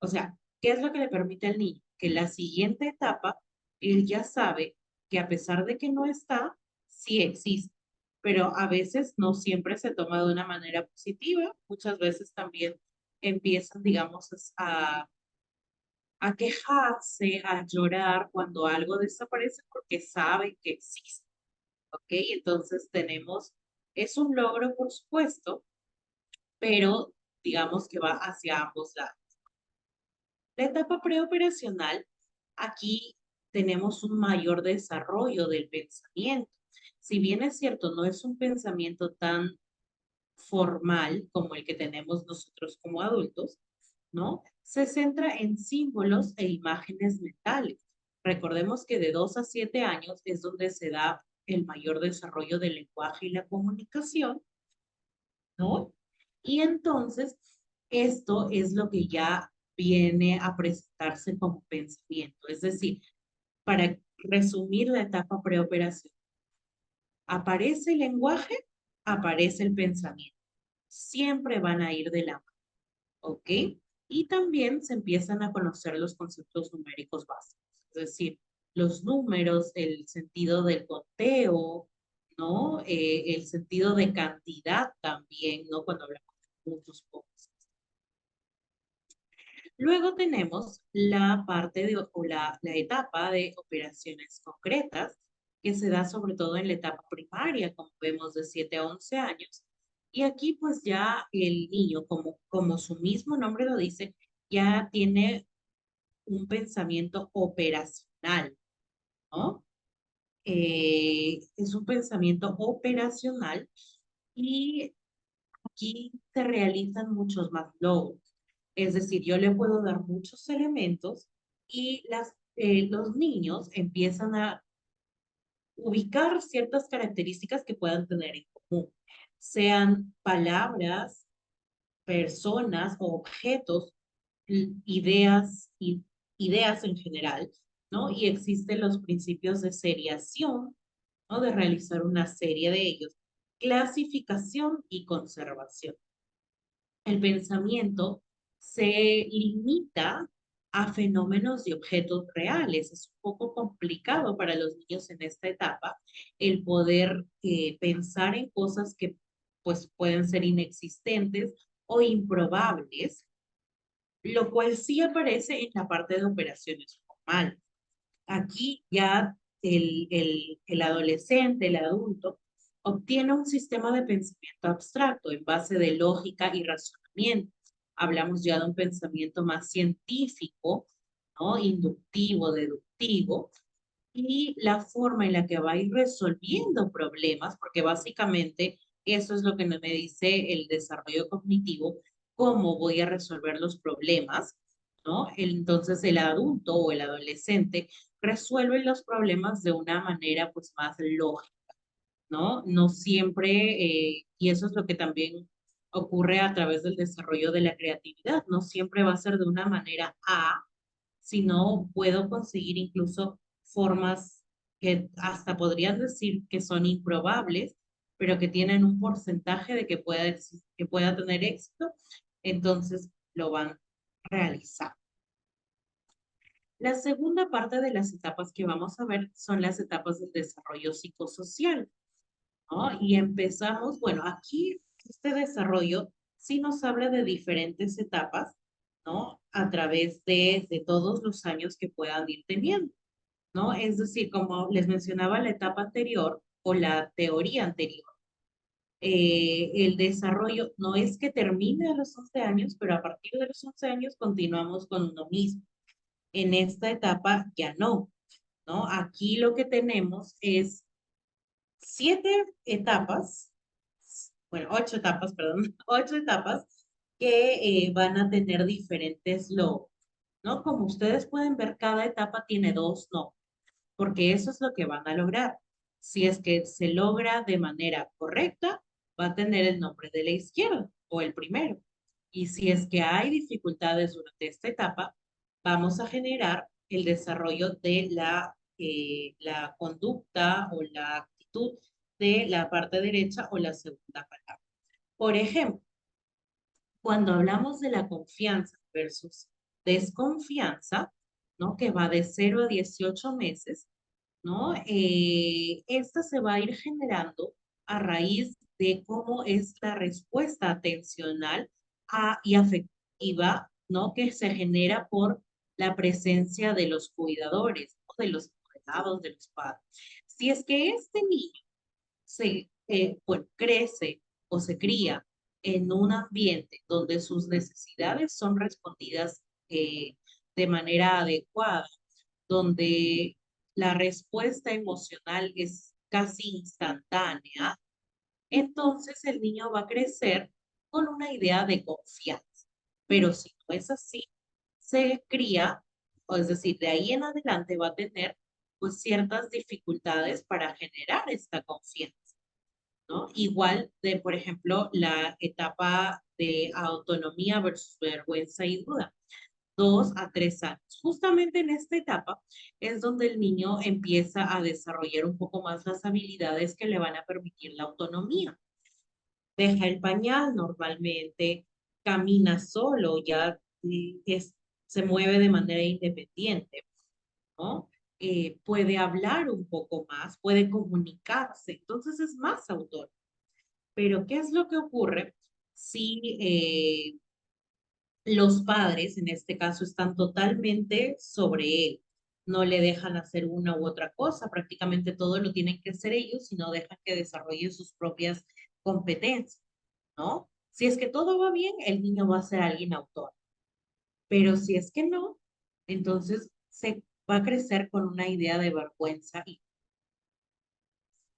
o sea, ¿qué es lo que le permite al niño? Que la siguiente etapa, él ya sabe que a pesar de que no está, sí existe, pero a veces no siempre se toma de una manera positiva, muchas veces también empiezan, digamos, a quejarse, a llorar cuando algo desaparece porque saben que existe, ¿ok? Entonces es un logro, por supuesto, pero digamos que va hacia ambos lados. La etapa preoperacional, aquí tenemos un mayor desarrollo del pensamiento. Si bien es cierto, no es un pensamiento tan formal como el que tenemos nosotros como adultos, ¿no? Se centra en símbolos e imágenes mentales. Recordemos que de 2 a 7 años es donde se da el mayor desarrollo del lenguaje y la comunicación, ¿no? Y entonces, esto es lo que ya viene a presentarse como pensamiento. Es decir, para resumir la etapa preoperación, aparece el lenguaje, aparece el pensamiento. Siempre van a ir de la mano, ¿ok? Y también se empiezan a conocer los conceptos numéricos básicos, es decir, los números, el sentido del conteo, ¿no? El sentido de cantidad también, ¿no? Cuando hablamos de muchos pocos. Luego tenemos la parte o la etapa de operaciones concretas, que se da sobre todo en la etapa primaria, como vemos de 7 a 11 años. Y aquí pues ya el niño, como su mismo nombre lo dice, ya tiene un pensamiento operacional, ¿no? Es un pensamiento operacional y aquí se realizan muchos más logros. Es decir, yo le puedo dar muchos elementos y los niños empiezan a ubicar ciertas características que puedan tener en común, sean palabras, personas o objetos, ideas, ideas en general, ¿no? Y existen los principios de seriación, ¿no? De realizar una serie de ellos, clasificación y conservación. El pensamiento se limita a fenómenos y objetos reales. Es un poco complicado para los niños en esta etapa el poder pensar en cosas que pues pueden ser inexistentes o improbables, lo cual sí aparece en la parte de operaciones formales. Aquí ya el adolescente, el adulto, obtiene un sistema de pensamiento abstracto en base de lógica y razonamiento. hablamos ya de un pensamiento más científico, ¿no? Inductivo, deductivo, y la forma en la que va a ir resolviendo problemas, porque básicamente eso es lo que me dice el desarrollo cognitivo, cómo voy a resolver los problemas, ¿no? Entonces el adulto o el adolescente resuelve los problemas de una manera pues más lógica, ¿no? No siempre, y eso es lo que también ocurre a través del desarrollo de la creatividad, no siempre va a ser de una manera A, sino puedo conseguir incluso formas que hasta podrían decir que son improbables, pero que tienen un porcentaje de que pueda tener éxito, entonces lo van a realizar. La segunda parte de las etapas que vamos a ver son las etapas del desarrollo psicosocial, ¿no? Y empezamos, bueno, aquí este desarrollo sí nos habla de diferentes etapas, ¿no? A través de todos los años que puedan ir teniendo, ¿no? Es decir, como les mencionaba la etapa anterior o la teoría anterior, el desarrollo no es que termine a los 11 años, pero a partir de los 11 años continuamos con uno mismo. En esta etapa ya no, ¿no? Aquí lo que tenemos es 7 etapas, bueno, 8 etapas, perdón, 8 etapas que van a tener diferentes logros, ¿no? Como ustedes pueden ver, cada etapa tiene 2 nombres, porque eso es lo que van a lograr. Si es que se logra de manera correcta, va a tener el nombre de la izquierda o el primero. Y si es que hay dificultades durante esta etapa, vamos a generar el desarrollo de la conducta o la actitud de la parte derecha o la segunda palabra. Por ejemplo, cuando hablamos de la confianza versus desconfianza, ¿no? Que va de 0 a 18 meses, ¿no? Esta se va a ir generando a raíz de cómo es la respuesta atencional y afectiva, ¿no? Que se genera por la presencia de los cuidadores, o de los cuidados de los padres. Si es que este niño pues, crece o se cría en un ambiente donde sus necesidades son respondidas de manera adecuada, donde la respuesta emocional es casi instantánea, entonces el niño va a crecer con una idea de confianza. Pero si no es así, se cría, o es decir, de ahí en adelante va a tener pues ciertas dificultades para generar esta confianza, ¿no? Igual de, por ejemplo, la etapa de autonomía versus vergüenza y duda. 2 a 3 años. Justamente en esta etapa es donde el niño empieza a desarrollar un poco más las habilidades que le van a permitir la autonomía. Deja el pañal normalmente, camina solo, ya se mueve de manera independiente, ¿no? Puede hablar un poco más, puede comunicarse, entonces es más autónomo. Pero ¿qué es lo que ocurre si los padres, en este caso, están totalmente sobre él? No le dejan hacer una u otra cosa, prácticamente todo lo tienen que hacer ellos y no dejan que desarrolle sus propias competencias, ¿no? Si es que todo va bien, el niño va a ser alguien autónomo. Pero si es que no, entonces se va a crecer con una idea de vergüenza. Y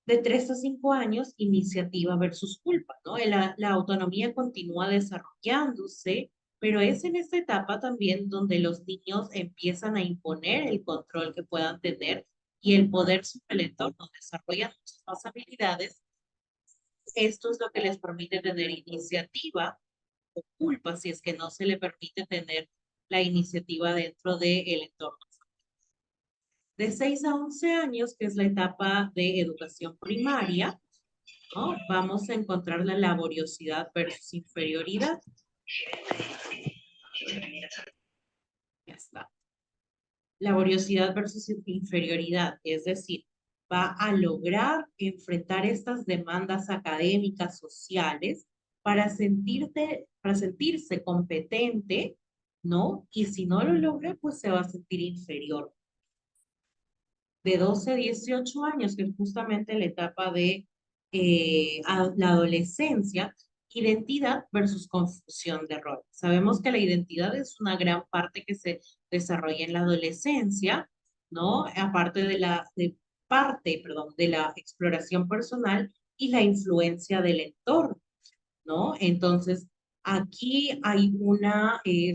de 3 a 5 años, iniciativa versus culpa, ¿no? La autonomía continúa desarrollándose, pero es en esta etapa también donde los niños empiezan a imponer el control que puedan tener y el poder sobre el entorno, desarrollan muchas más habilidades. Esto es lo que les permite tener iniciativa o culpa si es que no se le permite tener la iniciativa dentro del entorno. De 6 a 11 años, que es la etapa de educación primaria, ¿no? Vamos a encontrar la laboriosidad versus inferioridad. Ya está. Laboriosidad versus inferioridad, es decir, va a lograr enfrentar estas demandas académicas, sociales, para sentirse competente, ¿no? Y si no lo logra, pues se va a sentir inferior. De 12 a 18 años, que es justamente la etapa de la adolescencia, Identidad versus confusión de roles. Sabemos que la identidad es una gran parte que se desarrolla en la adolescencia, ¿no? Aparte de la exploración personal y la influencia del entorno, ¿no? Entonces, aquí hay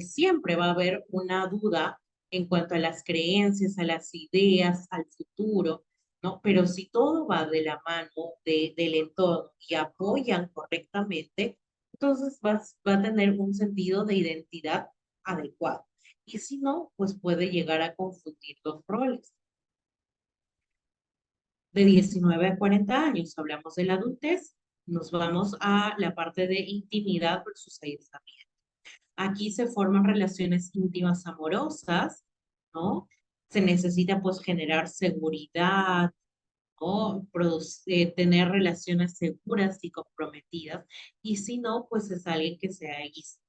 siempre va a haber una duda en cuanto a las creencias, a las ideas, al futuro, ¿no? Pero si todo va de la mano del entorno y apoyan correctamente, entonces va a tener un sentido de identidad adecuado. Y si no, pues puede llegar a confundir los roles. De 19 a 40 años, hablamos de la adultez, nos vamos a la parte de intimidad versus aislamiento. Aquí se forman relaciones íntimas amorosas, ¿no? Se necesita pues generar seguridad, ¿no? Tener relaciones seguras y comprometidas. Y si no, pues es alguien que se aísla.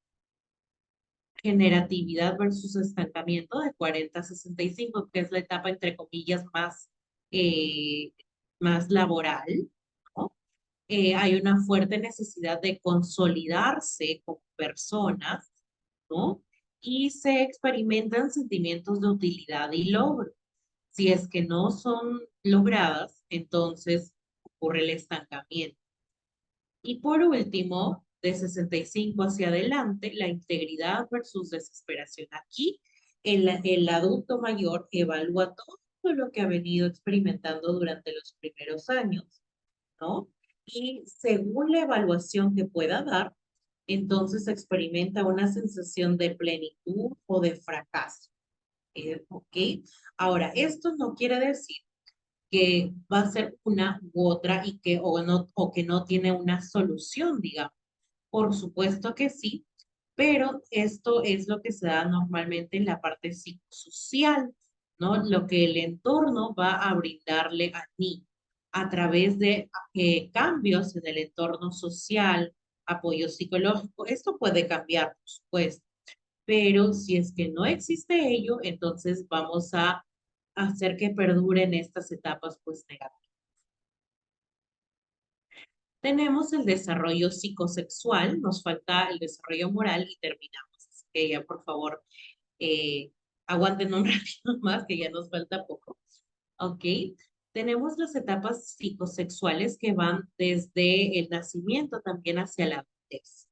Generatividad versus estancamiento de 40 a 65, que es la etapa entre comillas eh, más laboral, ¿no? Hay una fuerte necesidad de consolidarse como personas, ¿no? Y se experimentan sentimientos de utilidad y logro. Si es que no son logradas, entonces ocurre el estancamiento. Y por último, de 65 hacia adelante, la integridad versus desesperación. Aquí el adulto mayor evalúa todo lo que ha venido experimentando durante los primeros años, ¿no? Y según la evaluación que pueda dar, entonces experimenta una sensación de plenitud o de fracaso. ¿Ok? Ahora, esto no quiere decir que va a ser una u otra y o que no tiene una solución, digamos. Por supuesto que sí, pero esto es lo que se da normalmente en la parte psicosocial, ¿no? Lo que el entorno va a brindarle a mí a través de cambios en el entorno social, apoyo psicológico. Esto puede cambiar, por supuesto, pero si es que no existe ello, entonces vamos a hacer que perduren estas etapas pues negativas. Tenemos el desarrollo psicosexual, nos falta el desarrollo moral y terminamos. Así que ya por favor, aguanten un ratito más, que ya nos falta poco. Ok, tenemos las etapas psicosexuales que van desde el nacimiento también hacia la adultez.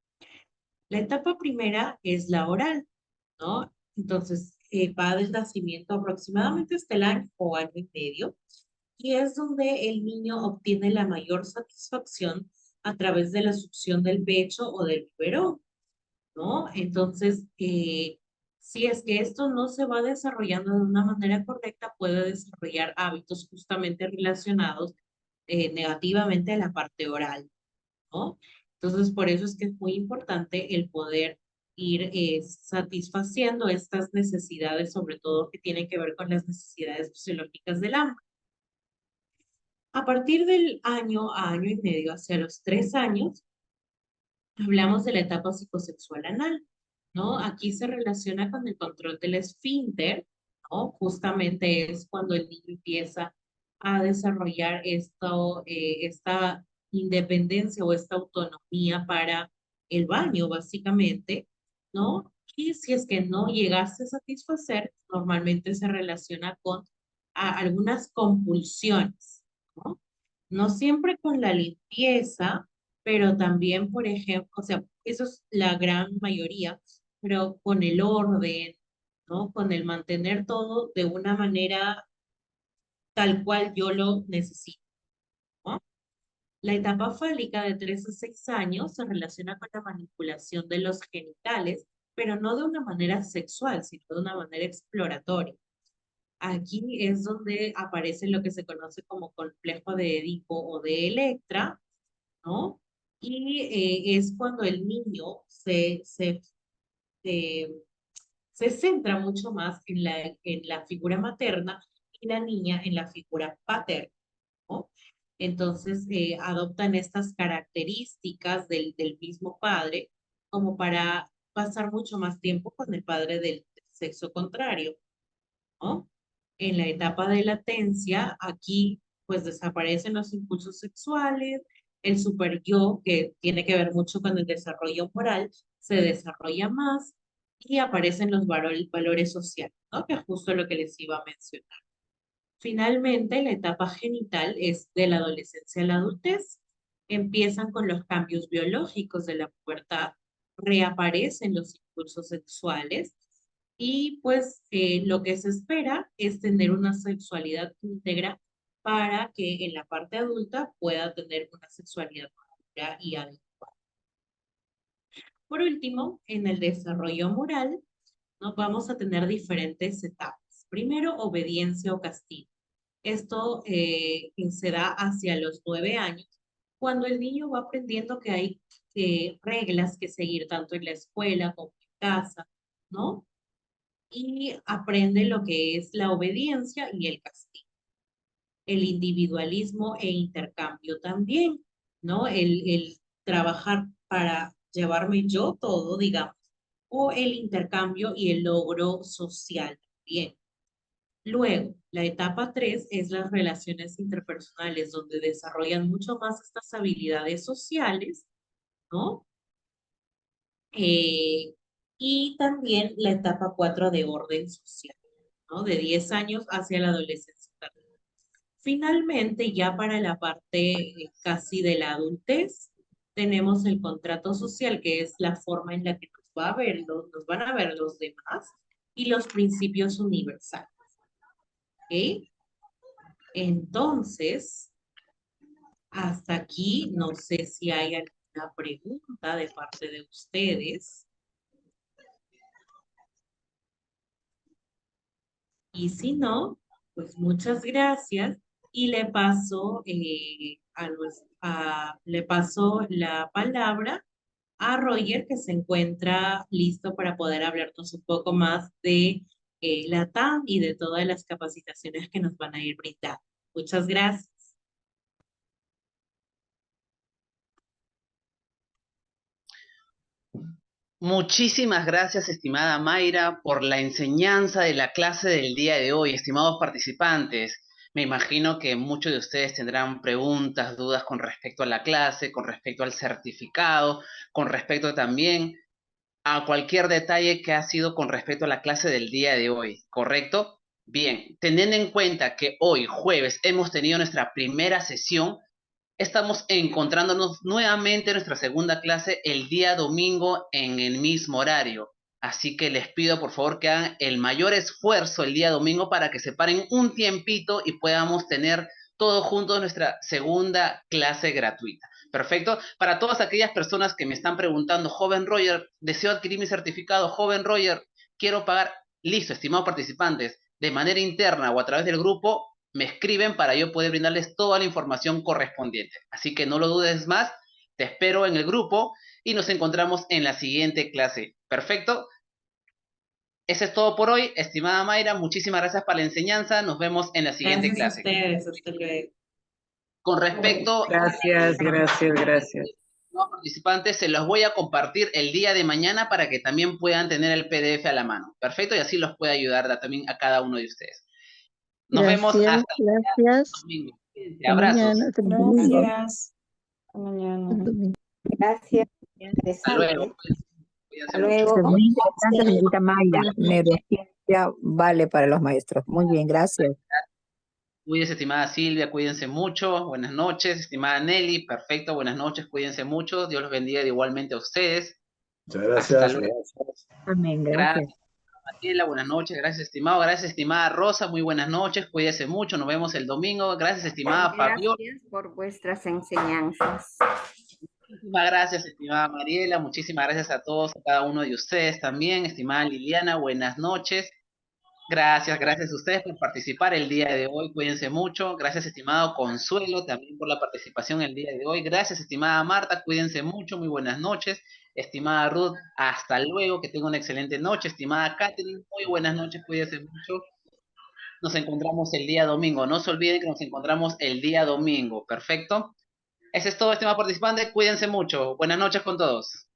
La etapa primera es la oral, ¿no? Entonces, va del nacimiento aproximadamente hasta el año o año y medio, y es donde el niño obtiene la mayor satisfacción a través de la succión del pecho o del biberón, ¿no? Entonces, si es que esto no se va desarrollando de una manera correcta, puede desarrollar hábitos justamente relacionados negativamente a la parte oral, ¿no? Entonces, por eso es que es muy importante el poder ir satisfaciendo estas necesidades, sobre todo que tienen que ver con las necesidades fisiológicas del hambre. A partir del año a año y medio, hacia los 3 años, hablamos de la etapa psicosexual anal, ¿no? Aquí se relaciona con el control del esfínter, ¿no? Justamente es cuando el niño empieza a desarrollar esta independencia o esta autonomía para el baño, básicamente, ¿no? Y si es que no llegaste a satisfacer, normalmente se relaciona con algunas compulsiones, ¿no? No siempre con la limpieza, pero también, por ejemplo, o sea, eso es la gran mayoría, pero con el orden, ¿no? Con el mantener todo de una manera tal cual yo lo necesito, ¿no? La etapa fálica de 3 a 6 años se relaciona con la manipulación de los genitales, pero no de una manera sexual, sino de una manera exploratoria. Aquí es donde aparece lo que se conoce como complejo de Edipo o de Electra, ¿no? Y es cuando el niño eh, se centra mucho más en la figura materna y la niña en la figura paterna, ¿no? Entonces adoptan estas características del mismo padre como para pasar mucho más tiempo con el padre del sexo contrario, ¿no? En la etapa de latencia, aquí pues desaparecen los impulsos sexuales, El super yo, que tiene que ver mucho con el desarrollo moral, se desarrolla más y aparecen los valores sociales, ¿no? Que es justo lo que les iba a mencionar. Finalmente, la etapa genital es de la adolescencia a la adultez. Empiezan con los cambios biológicos de la pubertad, reaparecen los impulsos sexuales y pues lo que se espera es tener una sexualidad íntegra para que en la parte adulta pueda tener una sexualidad madura y adecuada. Por último, en el desarrollo moral, nos vamos a tener diferentes etapas. Primero, obediencia o castigo. Esto se da hacia los 9 años, cuando el niño va aprendiendo que hay reglas que seguir tanto en la escuela como en casa, ¿no? Y aprende lo que es la obediencia y el castigo. El individualismo e intercambio también, ¿no? El trabajar para llevarme yo todo, digamos, o el intercambio y el logro social también. Luego, la etapa 3 es las relaciones interpersonales, donde desarrollan mucho más estas habilidades sociales, ¿no? Y también la etapa 4 de orden social, ¿no? De 10 años hacia la adolescencia tardía. Finalmente, ya para la parte casi de la adultez, tenemos el contrato social, que es la forma en la que nos van a ver los demás, y los principios universales. ¿Ok? Entonces, hasta aquí, no sé si hay alguna pregunta de parte de ustedes. Y si no, pues muchas gracias. Y le paso, le paso la palabra a Roger, que se encuentra listo para poder hablarnos un poco más de la TAM y de todas las capacitaciones que nos van a ir brindando. Muchas gracias. Muchísimas gracias, estimada Mayra, por la enseñanza de la clase del día de hoy, estimados participantes. Me imagino que muchos de ustedes tendrán preguntas, dudas con respecto a la clase, con respecto al certificado, con respecto también a cualquier detalle que ha sido con respecto a la clase del día de hoy, ¿correcto? Bien, teniendo en cuenta que hoy, jueves, hemos tenido nuestra primera sesión, estamos encontrándonos nuevamente en nuestra segunda clase el día domingo en el mismo horario. Así que les pido por favor que hagan el mayor esfuerzo el día domingo para que separen un tiempito y podamos tener todos juntos nuestra segunda clase gratuita. Perfecto. Para todas aquellas personas que me están preguntando, joven Roger, deseo adquirir mi certificado, joven Roger, quiero pagar. Listo, estimados participantes, de manera interna o a través del grupo, me escriben para yo poder brindarles toda la información correspondiente. Así que no lo dudes más, te espero en el grupo y nos encontramos en la siguiente clase. Perfecto. Eso es todo por hoy, estimada Mayra. Muchísimas gracias por la enseñanza. Nos vemos en la siguiente Gracias a clase. ustedes. Hasta luego. Con respecto Gracias, gracias, gracias. los participantes, se los voy a compartir el día de mañana para que también puedan tener el PDF a la mano. Perfecto, y así los puede ayudar también a cada uno de ustedes. Nos vemos hasta Gracias. el domingo. Hasta Abrazos. mañana, hasta el domingo. Gracias. Hasta mañana. Hasta domingo. Gracias. Hasta luego. Cuídense Hasta mucho. luego. Muy interesante, señorita Mayra. Neurociencia vale para los maestros. Muy bien, gracias. Cuídense, estimada Silvia, cuídense mucho. Buenas noches, estimada Nelly. Perfecto, buenas noches, cuídense mucho. Dios los bendiga igualmente a ustedes. Muchas gracias. Hasta luego. Amén, gracias. Gracias, Mariela, buenas noches. Gracias, estimado. Gracias, estimada Rosa. Muy buenas noches. Cuídense mucho. Nos vemos el domingo. Gracias, estimada Fabiola. Gracias por vuestras enseñanzas. Muchísimas gracias, estimada Mariela. Muchísimas gracias a todos, a cada uno de ustedes también. Estimada Liliana, buenas noches. Gracias a ustedes por participar el día de hoy. Cuídense mucho. Gracias, estimado Consuelo, también por la participación el día de hoy. Gracias, estimada Marta. Cuídense mucho. Muy buenas noches. Estimada Ruth, hasta luego. Que tenga una excelente noche. Estimada Catherine, muy buenas noches. Cuídense mucho. Nos encontramos el día domingo. No se olviden que nos encontramos el día domingo. Perfecto. Eso es todo, estimados participantes. Cuídense mucho. Buenas noches con todos.